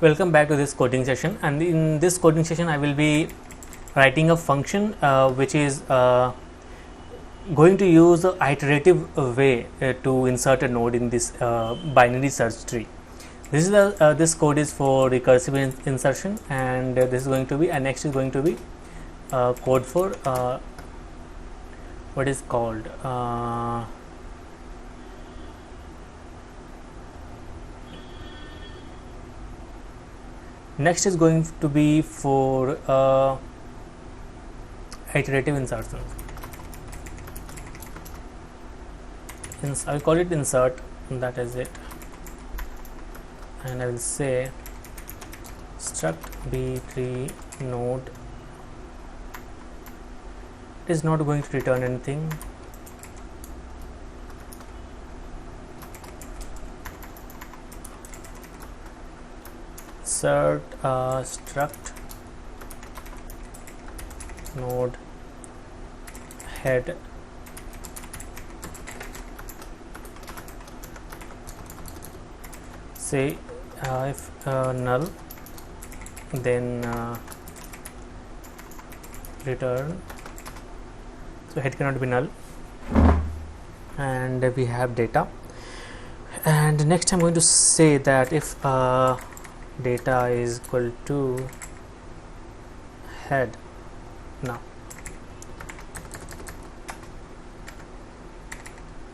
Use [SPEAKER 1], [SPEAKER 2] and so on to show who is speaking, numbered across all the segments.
[SPEAKER 1] Welcome back to this coding session, and in this coding session I will be writing a function which is going to use the iterative way to insert a node in this binary search tree. This code is for recursive insertion, and this is going to be, and next is going to be code for what is called next is going to be for iterative insertion. I will call it insert, that is it, and I will say struct b3 node. It is not going to return anything. Insert struct node head say if null, then return. So head cannot be null, and we have data. And next I'm going to say that if data is equal to head.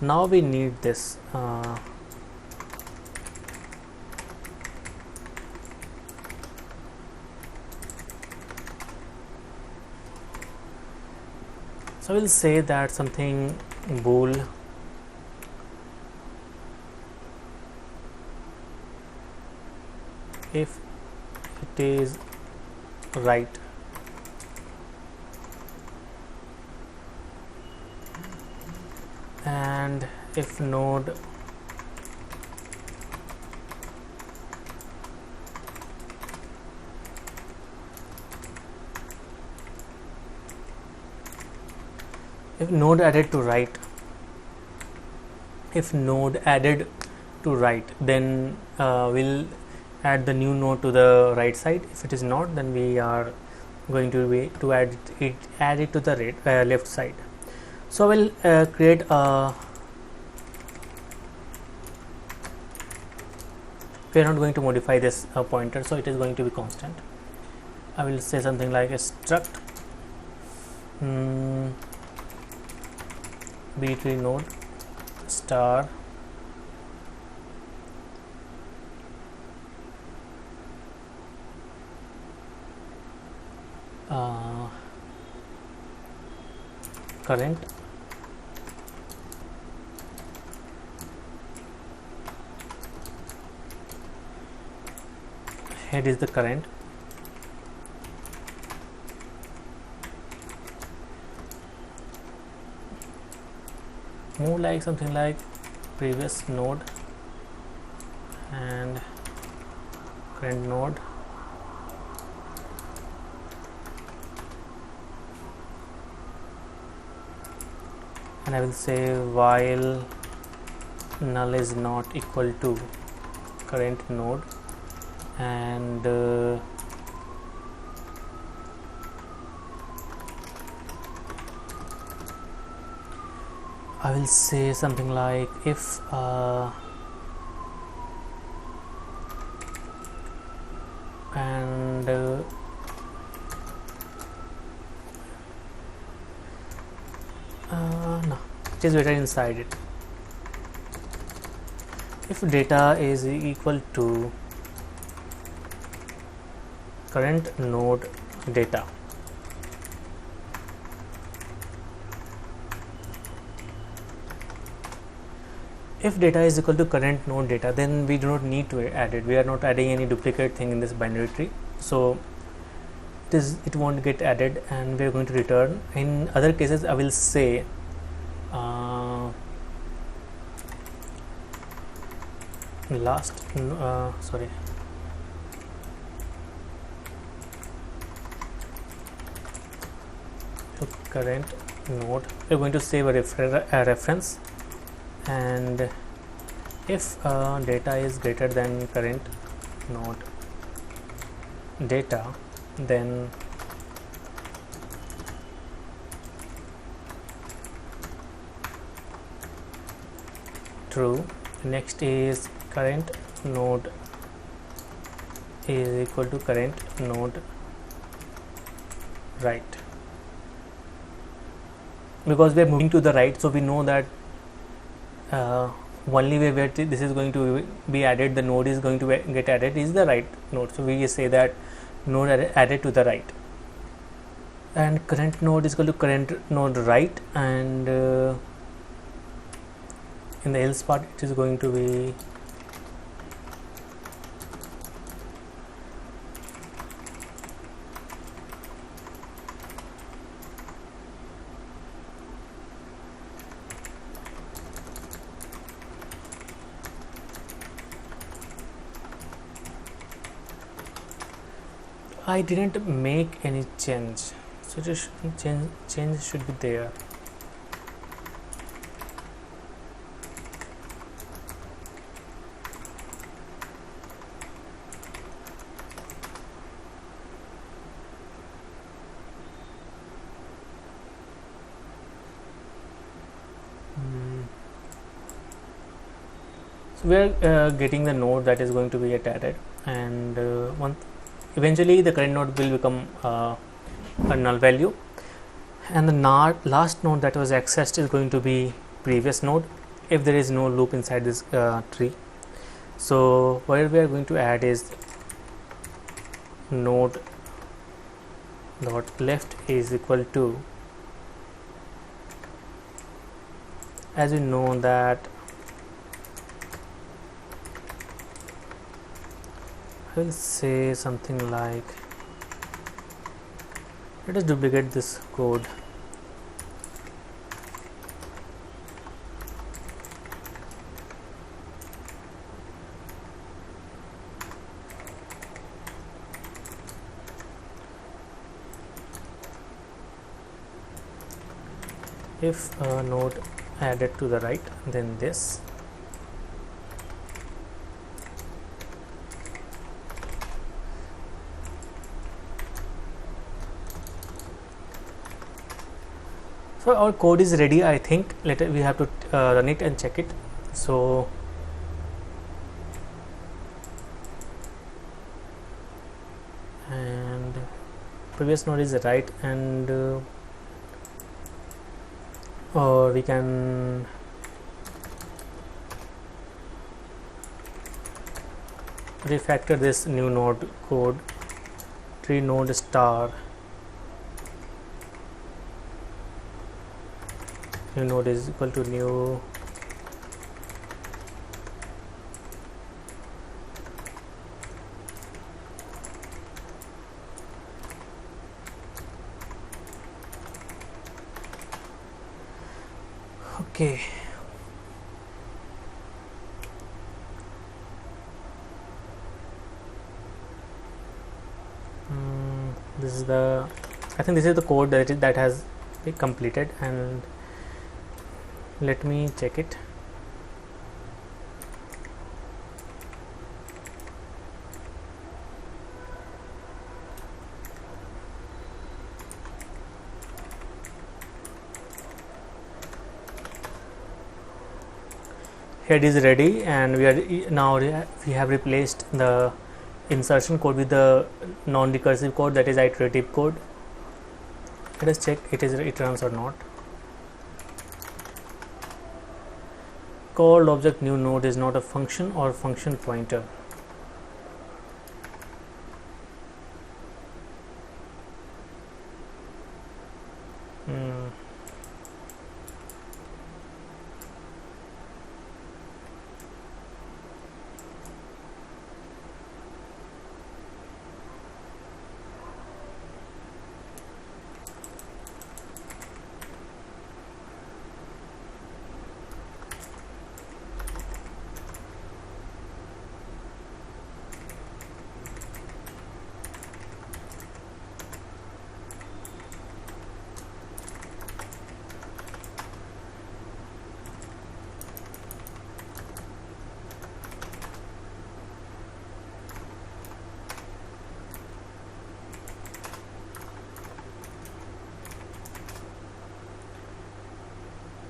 [SPEAKER 1] Now we need this so we'll say that something bool if it is right, and if node added to right, then we'll add the new node to the right side. If it is not, then we are going to add it to the left side. So we'll create a, we are not going to modify this pointer, so it is going to be constant. I will say something like a struct b3 node star current head is the current, move like something like previous node and current node, and I will say while null is not equal to current node, and I will say something like if and no, it is better inside it. If data is equal to current node data, if data is equal to current node data, then we do not need to add it. We are not adding any duplicate thing in this binary tree, so it won't get added, and we are going to return. In other cases, I will say current node. We're going to save a reference, and if data is greater than current node data, then true. Next is current node is equal to current node right, because we are moving to the right, so we know that only way where this is going to be added, the node is going to get added is the right node, so we say that node added to the right, and current node is equal to current node right, and in the else part it is going to be I didn't make any change, so just change should be there. So we are getting the node that is going to be added, and eventually the current node will become a null value, and the last node that was accessed is going to be previous node if there is no loop inside this tree. So what we are going to add is node dot left is equal to, as we know that I will say something like, let us duplicate this code. If a node added to the right, then this. So our code is ready, I think. Later we have to run it and check it. So and previous node is right, and or we can refactor this new node code, tree node star new node is equal to new okay. This is the, I think this is the code that has been completed, and let me check it. Head is ready, and we are now we have replaced the insertion code with the non-recursive code, that is iterative code. Let us check it runs or not. Called object new node is not a function or function pointer.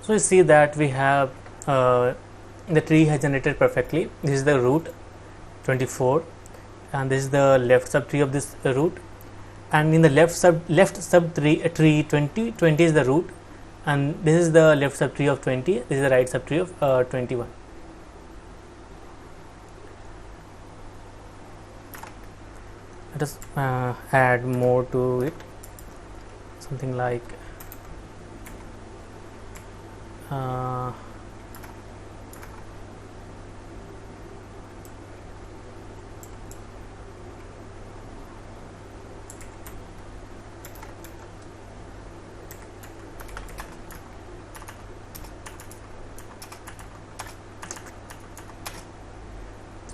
[SPEAKER 1] So you see that we have the tree has generated perfectly. This is the root 24, and this is the left subtree of this root, and in the left subtree tree 20 is the root, and this is the left subtree of 20. This is the right subtree of 21. Let us add more to it, something like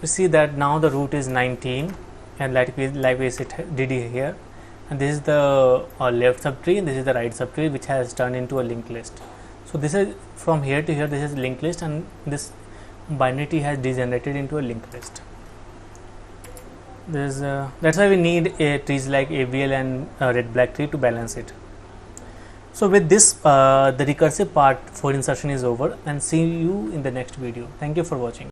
[SPEAKER 1] you see that now the root is 19, and like we did here, and this is the left subtree, and this is the right subtree, which has turned into a linked list. So this is from here to here, this is linked list, and this binary tree has degenerated into a linked list. That's why we need trees like ABL and red black tree to balance it. So with this, the recursive part for insertion is over, and see you in the next video. Thank you for watching.